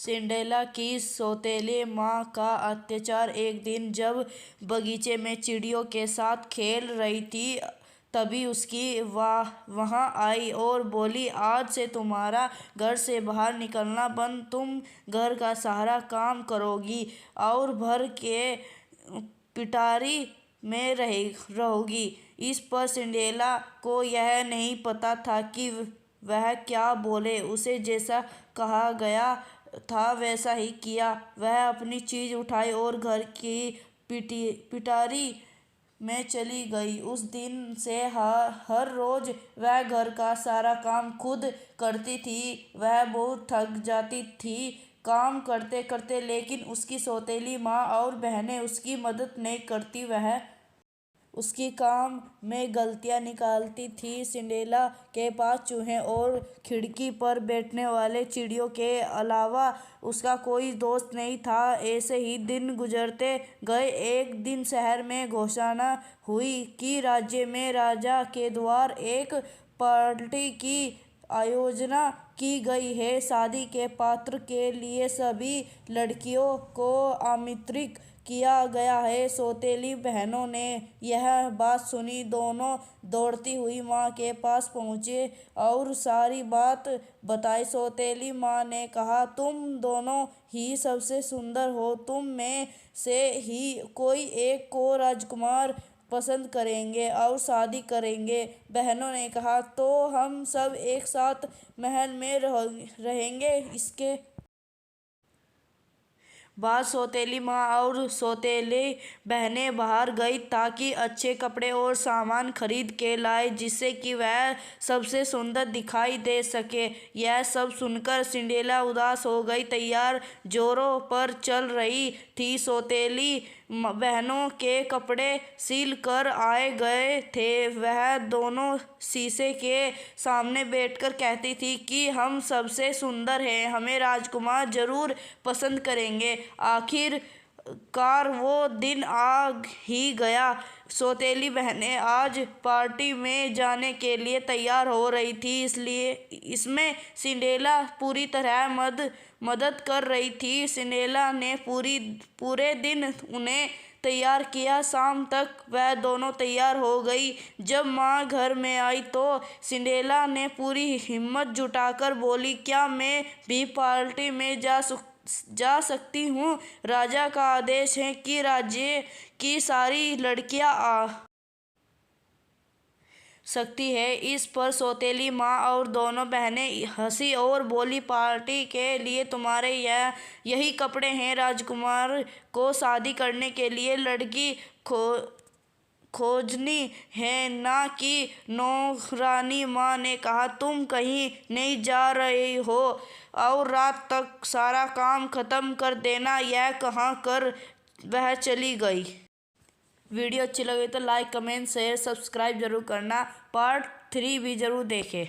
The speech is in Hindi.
सिंड्रेला की सौतेली माँ का अत्याचार। एक दिन जब बगीचे में चिड़ियों के साथ खेल रही थी, तभी उसकी वहाँ आई और बोली, आज से तुम्हारा घर से बाहर निकलना बंद, तुम घर का सारा काम करोगी और भर के पिटारी में रहोगी। इस पर सिंड्रेला को यह नहीं पता था कि वह क्या बोले। उसे जैसा कहा गया था वैसा ही किया। वह अपनी चीज उठाई और घर की पिटारी में चली गई। उस दिन से हर रोज वह घर का सारा काम खुद करती थी। वह बहुत थक जाती थी काम करते करते, लेकिन उसकी सौतेली माँ और बहनें उसकी मदद नहीं करती। वह उसकी काम में गलतियाँ निकालती थी। सिंड्रेला के पास चूहे और खिड़की पर बैठने वाले चिड़ियों के अलावा उसका कोई दोस्त नहीं था। ऐसे ही दिन गुजरते गए। एक दिन शहर में घोषणा हुई कि राज्य में राजा के द्वारा एक पार्टी की आयोजना की गई है। शादी के पात्र के लिए सभी लड़कियों को आमंत्रित किया गया है। सौतेली बहनों ने यह बात सुनी। दोनों दौड़ती हुई माँ के पास पहुँचे और सारी बात बताई। सौतेली माँ ने कहा, तुम दोनों ही सबसे सुंदर हो, तुम में से ही कोई एक को राजकुमार पसंद करेंगे और शादी करेंगे। बहनों ने कहा, तो हम सब एक साथ महल में रहेंगे। इसके बाद सौतेली माँ और सौतेली बहनें बाहर गई ताकि अच्छे कपड़े और सामान खरीद के लाए, जिससे कि वह सबसे सुंदर दिखाई दे सके। यह सब सुनकर सिंड्रेला उदास हो गई। तैयार जोरों पर चल रही थी। सौतेली बहनों के कपड़े सिल कर आए गए थे। वह दोनों शीशे के सामने बैठकर कहती थी कि हम सबसे सुंदर हैं, हमें राजकुमार जरूर पसंद करेंगे। आखिरकार वो दिन आ ही गया। सौतेली बहनें आज पार्टी में जाने के लिए तैयार हो रही थी, इसलिए इसमें सिंड्रेला पूरी तरह मदद कर रही थी। सिंड्रेला ने पूरे दिन उन्हें तैयार किया। शाम तक वह दोनों तैयार हो गई। जब माँ घर में आई तो सिंड्रेला ने पूरी हिम्मत जुटाकर बोली, क्या मैं भी पार्टी में जा सकती हूँ? राजा का आदेश है कि राज्य की सारी लड़कियाँ आ सकती है। इस पर सौतेली माँ और दोनों बहनें हंसी और बोली, पार्टी के लिए तुम्हारे यही कपड़े हैं? राजकुमार को शादी करने के लिए लड़की खोजनी है, ना कि नौकरानी। माँ ने कहा, तुम कहीं नहीं जा रही हो और रात तक सारा काम खत्म कर देना। यह कहा कर वह चली गई। वीडियो अच्छी लगी तो लाइक, कमेंट, शेयर, सब्सक्राइब जरूर करना। पार्ट 3 भी जरूर देखें।